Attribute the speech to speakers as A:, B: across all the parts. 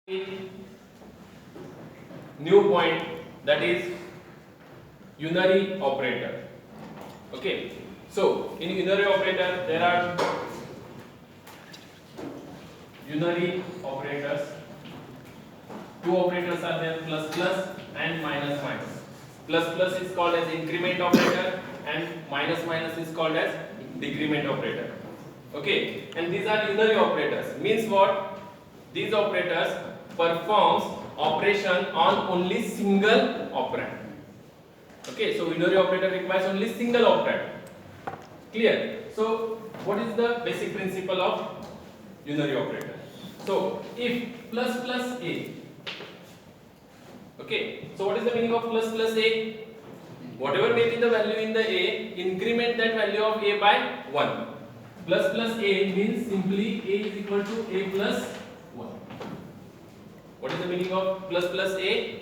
A: new point, that is unary operator. Okay, so in unary operator there are unary operators. Two operators are there, plus plus and minus minus. Plus plus is called as increment operator and minus minus is called as decrement operator. Okay, and these are unary operators. Means what? These operators performs operation on only single operand. Okay, so unary operator requires only single operand. Clear? So what is the basic principle of unary operator? So if plus plus a, okay, so what is the meaning of plus plus a? Whatever may be the value in the a, increment that value of a by 1. Plus plus a means simply a is equal to a plus 1. What is the meaning of plus plus a?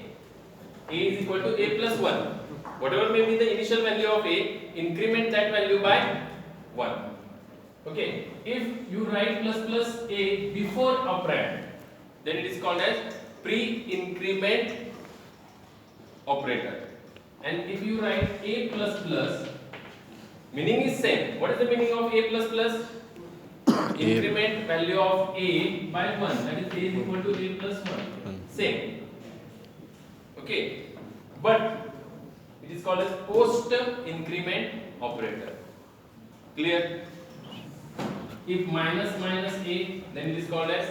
A: A is equal to a plus 1. Whatever may be the initial value of a, increment that value by 1. Okay, if you write plus plus a before operand, then it is called as pre-increment operator. And if you write a plus plus, meaning is same. What is the meaning of a plus plus? Increment value of a by 1, that is a is equal to a plus 1. Same. Okay, but it is called as post increment operator. Clear? If minus minus a, then it is called as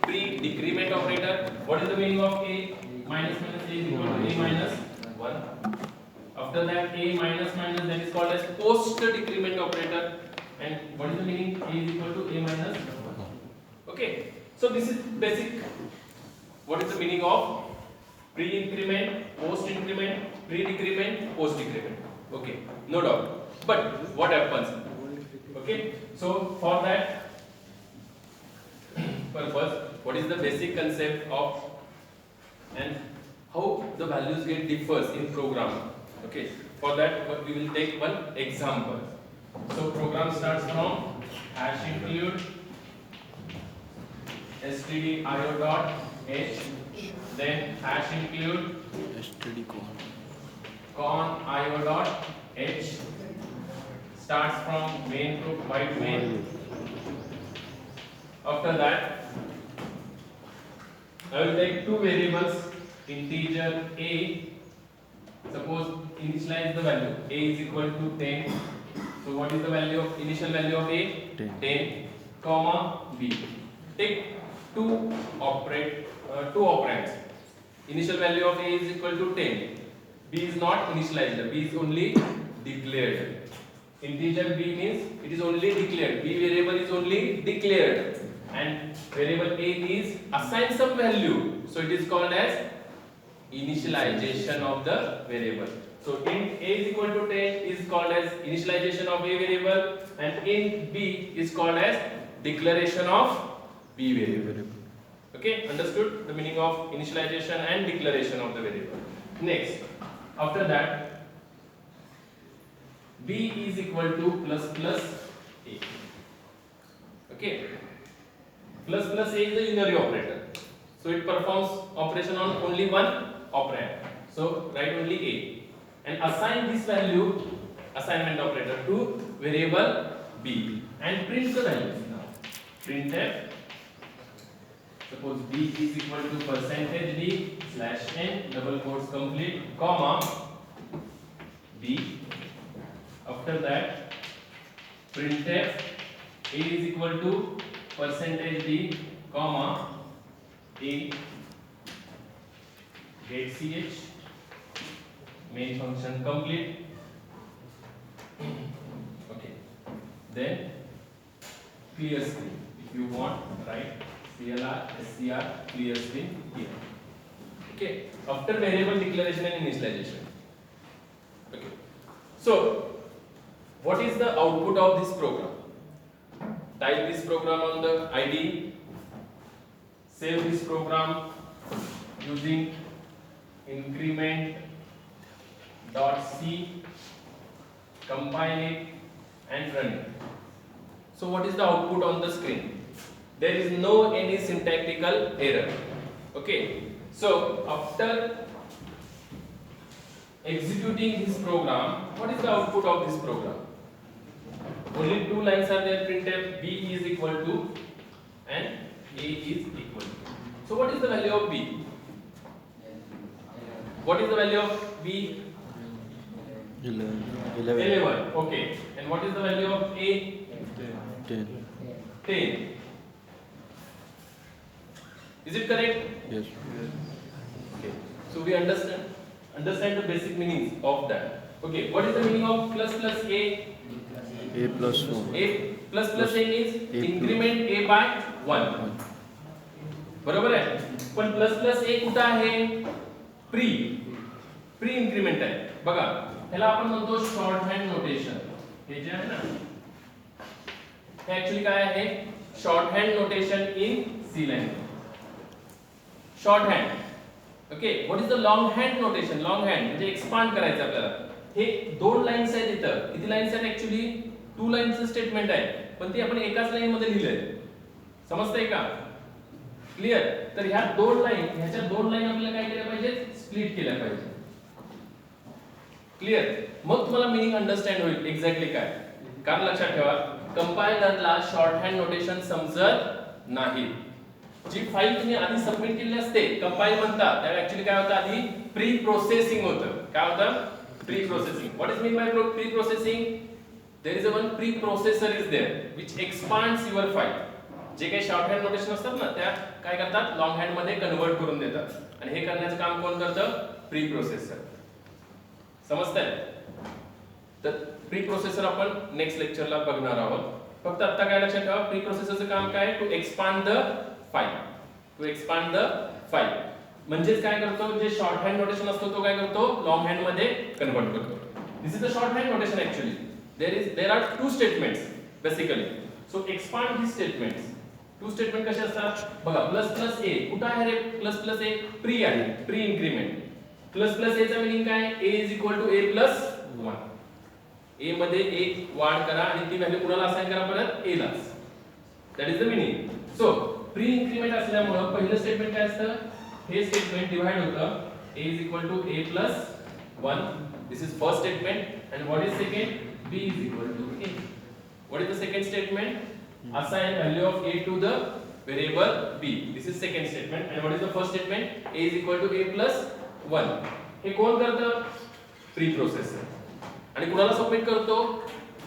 A: pre-decrement operator. What is the meaning of a? Minus minus a is equal to a minus 1. After that, a minus minus, that is called as post-decrement operator. And what is the meaning? A is equal to a minus 1. Okay, so this is basic. What is the meaning of pre-increment, post-increment, pre-decrement, post-decrement? Okay, no doubt. But what happens? Okay, so for that purpose, what is the basic concept of and how the values get differs in program? Okay, for that we will take one example. So program starts from hash include stdio dot h, then hash include
B: std
A: con io dot h, starts from main to byte main. After that, I will take two variables, integer a. Suppose initialize the value a is equal to 10. So what is the value of initial value of a? 10, comma b. Take two operands. Initial value of a is equal to 10. B is not initialized. B is only declared. Integer b means it is only declared. B variable is only declared, and variable a is assigned some value. So it is called as initialization of the variable. So int a is equal to 10 is called as initialization of a variable, and int b is called as declaration of b variable. Okay, understood the meaning of initialization and declaration of the variable. Next, after that, b is equal to plus plus a. Okay, plus plus a is a unary operator, so it performs operation on only one operand. So write only a and assign this value, assignment operator, to variable b and print the values. Now printf, suppose b is equal to percentage d slash n double quotes complete comma b. After that, printf a is equal to percentage d comma a get ch, main function complete. Okay, then clear screen. If you want, write clr scr clear screen here. Okay, after variable declaration and initialization. Okay, so what is the output of this program? Type this program on the IDE, save this program using increment dot c, compile it and run it. So what is the output on the screen? There is no any syntactical error. Okay, so after executing this program, what is the output of this program? Only two lines are there printed, b is equal to and a is equal to. So what is the value of b? What is the value of b? 11. Okay, and what is the value of a? 10. Is it correct?
B: Yes.
A: Okay, so we understand the basic meanings of that. Okay, what is the meaning of plus plus a?
B: A plus 1.
A: A plus plus a means
B: A
A: increment a by 1. बरोबर आहे. पण plus plus a कुठं आहे? Pre increment आहे. बघा, ह्याला आपण म्हणतो शॉर्ट हँड नोटेशन. हे जे आहे ना, हे ऍक्च्युअली काय आहे? Short hand notation in C language. Short hand. Okay, what is the long hand notation? Long hand म्हणजे एक्सपांड करायचं आपल्याला. हे दोन लाईन्स आहेत इथं. किती लाईन्स आहेत? ऍक्च्युअली 2 लाईनचं स्टेटमेंट आहे, पण ते आपण एकाच लाईन मध्ये लिहिलंय. समजतंय का? क्लियर? तर ह्या दोन लाईन, ह्याच्या दोन लाईन आपल्याला काय केल्या पाहिजे? स्प्लिट केल्या पाहिजे. क्लियर? मग तुम्हाला मीनिंग अंडरस्टँड होईल एक्झॅक्टली काय. कारण लक्षात ठेवा, कंपायलरला शॉर्ट हँड नोटेशन समजत नाही. जी फाईल तुम्ही आधी सबमिट केली असते, कंपाईल म्हणतात, त्याला ऍक्च्युअली काय होतं? आधी प्री प्रोसेसिंग होतं. काय होतं? Pre processing. What is mean by pre processing? There is a one preprocessor is there which expands your file. जे काही शॉर्ट हँड नोटेशन असतात ना, त्या काय करतात? लॉंग हँड मध्ये कन्वर्ट करून देतात. आणि हे करण्याचं काम कोण करतं? Pre processor. समजतंय? तर प्री प्रोसेसर आपण नेक्स्ट लेक्चरला बघणार आहोत. फक्त आता काय लक्षात ठेवा, प्री प्रोसेसरचं काम काय? To expand the file. To expand the file म्हणजेच काय करतो? जे शॉर्ट हँड नोटेशन असतो तो काय करतो? लॉंग हँड मध्ये कन्वर्ट करतो. This is the short hand notation actually. There are two statements basically. So expand these statements. Two statement कसे असतात? बघा, प्लस प्लस a कुठं आहे रे? प्लस प्लस a प्री आहे, pre increment. Plus plus a चा meaning काय? a is equal to a plus 1. a मध्ये एक वाढ करा आणि ती व्हॅल्यू कुणाला असाइन करा? परत a ला. That is the meaning. So pre increment असल्यामुळे पहिलं स्टेटमेंट काय असतं? हे स्टेटमेंट डिवाइड होतं. a is equal to a plus 1. This is first statement. And what is second? b is equal to a. What is the second statement? Assign value of a to the variable b. This is second statement. And what is the first statement? a is equal to a plus 1. हे कोण करतं? Pre processor. आणि कुणाला submit करतो?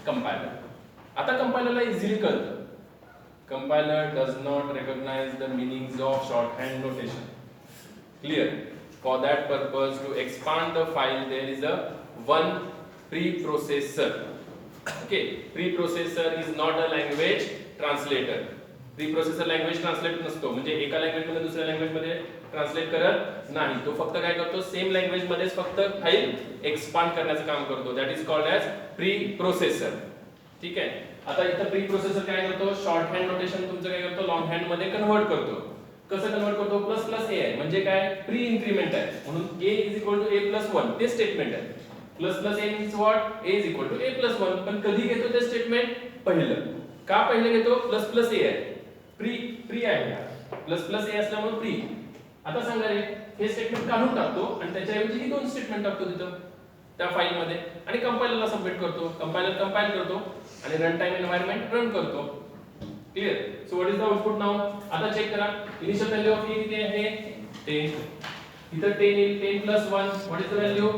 A: Compiler. आता कंपायलरला easily कळतं. Compiler does not recognize the meanings of shorthand notation. Clear? For that purpose, to expand the file, there is a one preprocessor. Okay, preprocessor is not a language translator. Preprocessor language translate नसतो, म्हणजे एका language मध्ये दुसऱ्या language मध्ये translate करत नाही. तो फक्त काय करतो? सेम लँग्वेज मध्येच फक्त फाईल एक्सपांड करण्याचं काम करतो. That is called as preprocessor. ठीक आहे. आता इथं प्रीप्रोसेसर काय करतो? शॉर्ट हँड नोटेशन तुमचं काय करतो? लॉंग हँड मध्ये कन्वर्ट करतो. कसं कन्वर्ट करतो? प्लस प्लस ए आहे म्हणजे काय? प्री इन्क्रीमेंट आहे, म्हणून a is equal to a plus 1 ते स्टेटमेंट आहे. Plus plus a means what? a is equal to a plus 1. पण कधी घेतो ते स्टेटमेंट? पहिलं. का पहिलं घेतो? प्लस प्लस a आहे, प्री आहे. प्लस प्लस a असल्यामुळे प्री. आता सांगा रे, हे स्टेटमेंट काढून टाकतो आणि त्याच्याऐवजी ही दोन स्टेटमेंट टाकतो तिथं त्या फाईल मध्ये आणि कंपायलरला सबमिट करतो. कंपायलर कंपाईल करतो आणि रन टाइम एन्व्हायरमेंट रन करतो. Clear? So what is the output now? आता चेक करा. इनिशियल व्हॅल्यू ऑफ a किती आहे? 10. इथं 10 येईल. 10 plus 1 what is the value?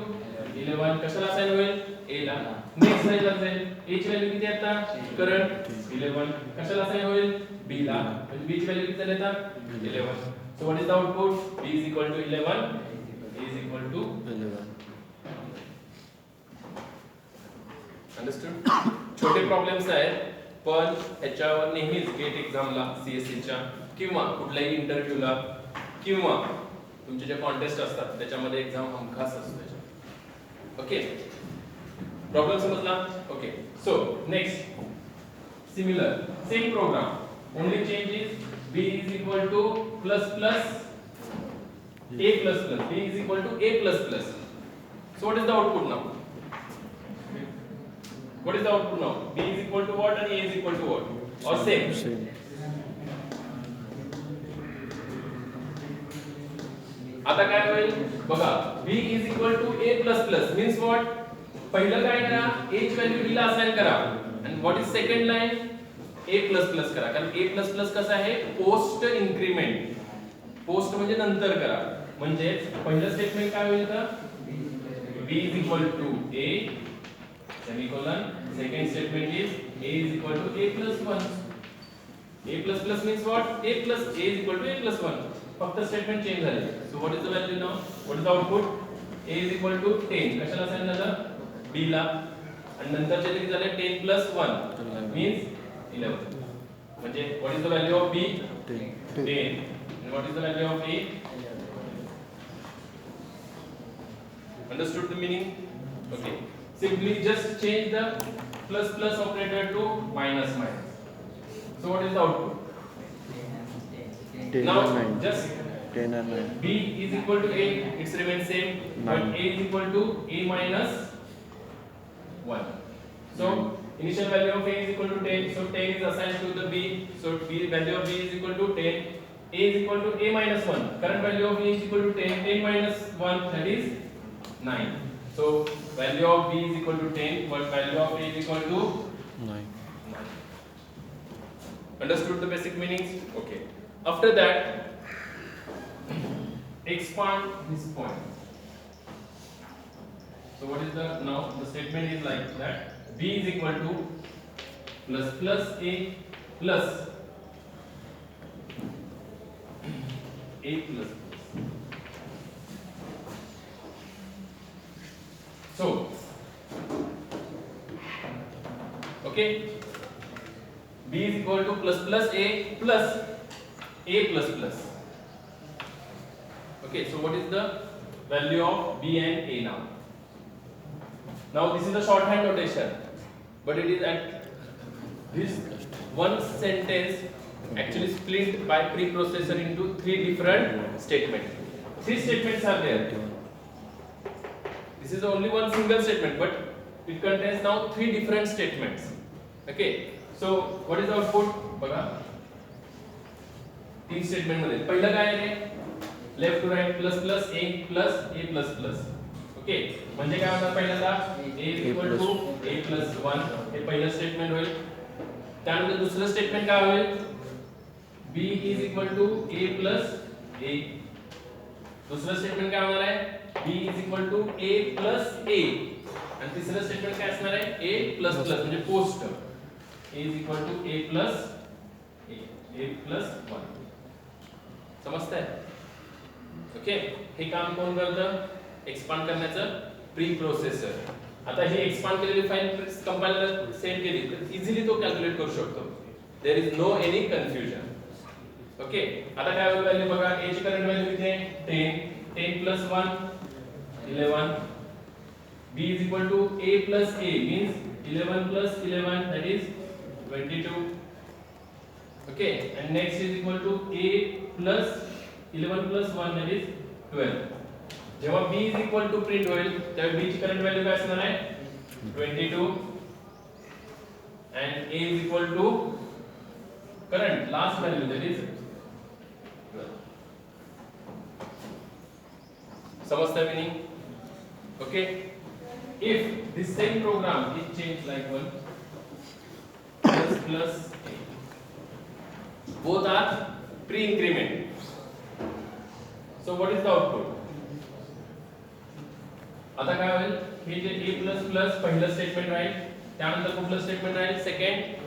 A: 11. कशाला असाइन होईल? a La. नेक्स्ट लाईनला जाईल. a ची व्हॅल्यू किती आता? करंट 11. कशाला असाइन होईल? b ला. म्हणजे b ची व्हॅल्यू किती झाली आता? 11. So what is the output? b is equal to 11, a is equal to
B: 11.
A: Understood? छोटे प्रॉब्लेम्स आहेत, पण ह्याच्यावर नेहमीच गेट एक्झामला सीएससीच्या किंवा कुठल्याही इंटरव्ह्यूला किंवा तुमचे जे कॉन्टेस्ट असतात त्याच्यामध्ये एक्झाम हमखास असतो. ओके, प्रॉब्लेम समजला? Okay, so next similar same programme, only change is b is equal to plus plus a plus plus, b is equal to a plus plus. So what is the output now? What is the output now? b is equal to what and a is equal to what? Or same?
B: Same.
A: आता काय होईल बघा b is equal to a plus plus means what पहिलं काय करा a ची value b ला assign करा आणि what is second line a plus plus करा कारण a plus plus कसं आहे पोस्ट इन्क्रीमेंट पोस्ट म्हणजे नंतर करा म्हणजे पहिलं स्टेटमेंट काय होईल का b is equal to a semicolon second statement is a is equal to a plus 1 a plus plus means what a plus a is equal to a plus 1 फक्त statement change झाले so what is the value now what is the output a is equal to 10 कशाला assign झालं b ला आणि नंतरचे किती झाले 10 plus 1 means 11 म्हणजे what is the value of b 10 and what is the value of a understood the meaning okay simply just change the plus plus operator to minus minus so what is the output
B: 10
A: now
B: and 9.
A: just
B: 10 and 9.
A: b is equal to a it's remains same but a is equal to a minus 1 so initial value of a is equal to 10 so 10 is assigned to the b so b value of b is equal to 10 a is equal to a minus 1 current value of a is equal to 10 10 minus 1 that is 9 so value of b is equal to 10 but value of a is equal to
B: 9.
A: 9 understood the basic meanings okay after that expand this point so what is the now the statement is like that b is equal to plus plus a plus a plus so okay b is equal to plus plus a plus okay so what is the value of b and a now this is the shorthand notation but it is at this one sentence actually split by preprocessor into three different statements three statements are there this is only one single statement but it contains now three different statements okay so what is the output बघा तीन statement मध्ये पहिलं काय आहे left to right plus plus a plus a plus plus okay म्हणजे काय होणार पहिल्यांदा a equal to a plus 1 हे पहिलं स्टेटमेंट होईल त्यानंतर दुसरं स्टेटमेंट काय होईल b is equal to a plus a दुसरं स्टेटमेंट काय होणार आहे b is equal to a plus a आणि तिसरं स्टेटमेंट काय असणार आहे a प्लस प्लस म्हणजे post a is equal to a plus a plus 1 समजताय ओके हे काम कोण करतं एक्सपांड करण्याचं प्री प्रोसेसर आता ही एक्सपांड केलेली फाईल कंपाइलर सेंड केली तर इझिली तो कॅल्क्युलेट करू शकतो there is no any confusion okay आता काय होईल व्हॅल्यू बघा a ची करंट व्हॅल्यू किती आहे 10 10 plus 1 11 b is equal to a plus a means 11 plus 11 that is 22 okay and next is equal to a plus 11 plus 1 that is 12 जेव्हा b is equal to print होईल तेव्हा b ची current value काय असणार आहे 22 and a is equal to current last value that is 12 समजता meaning okay if this same program is changed like one plus plus a both are pre-increment so what is the output आता काय होईल हे जे a plus plus पहिलं statement राहील त्यानंतर कुठलं statement Raheel second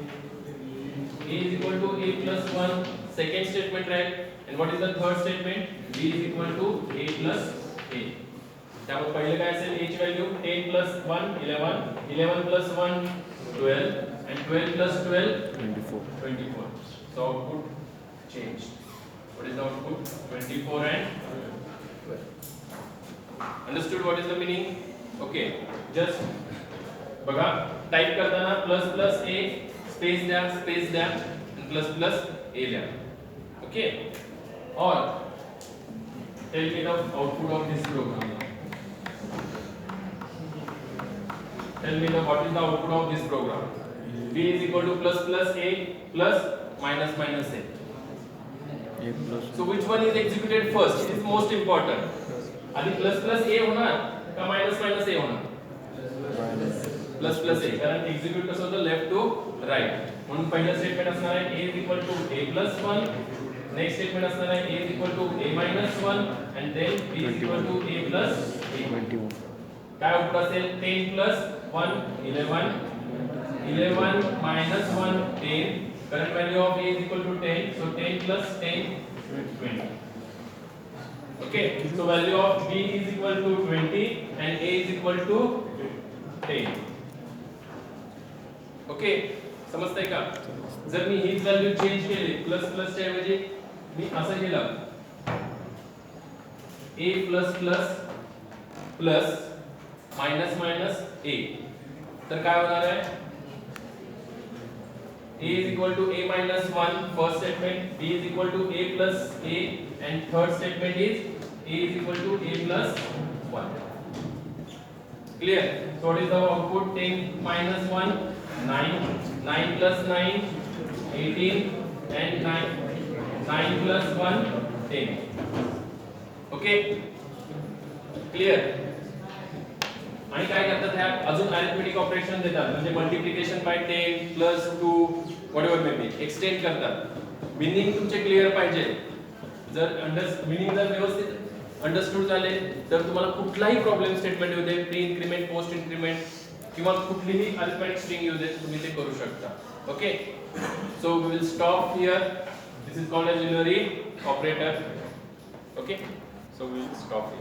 A: a is equal to a plus 1 second statement Raheel and what is the third statement b is equal to a plus a त्यामुळे पहिलं काय असेल a ची value 10 plus 1 11 11 plus 1 12 and 12 plus 12 24 so output changed what is the output 24 and 12 understood what is the meaning okay just बघा type करताना plus plus a space द्या and plus plus a द्या okay or tell me the output of this program tell me what is the output of this program b is equal to plus plus a plus minus minus a
B: A plus
A: So which one is executed first? It is most important. आधी plus plus ए होणार का minus minus ए होणार? Plus plus ए, कारण execute कसं होतं left to right. म्हणून पहिलं statement असणार आहे a is equal to a plus 1. Next statement असणार आहे a is equal to a minus 1 and then b is equal to a plus a.
B: 21.
A: काय उत्तर असेल? 10 plus 1 11 11 minus 1 10. Current value of a is equal to 10, so 10 plus 10 20. Okay, so value of b is equal to 20 and a is equal to 10. Okay, समजतंय का? जर मी हीच value change केली plus plus च्या ऐवजी मी असं केलं a plus plus plus minus minus a, तर काय होणार आहे? a is equal to a minus 1 first statement, b is equal to a plus a, and third statement is a is equal to a plus 1. Clear? So what is the output? 10 minus 1 9, 9 plus 9 18, and 9 plus 1 10. Okay, clear? आणि काय करतात ह्या अजून arithmetic operation देतात, म्हणजे multiplication by 10 plus 2 whatever may be extend करतात. Meaning तुमचे clear पाहिजे. जर मीनिंग जर व्यवस्थित अंडरस्टूड झाले तर तुम्हाला कुठलाही प्रॉब्लेम स्टेटमेंट येऊ दे, प्री इन्क्रीमेंट पोस्ट इन्क्रीमेंट किंवा कुठलीही अरिथमेटिक स्ट्रिंग येऊ दे, तुम्ही ते करू शकता. Okay, so we will stop here. This is called as unary operator. Okay, so we will stop here.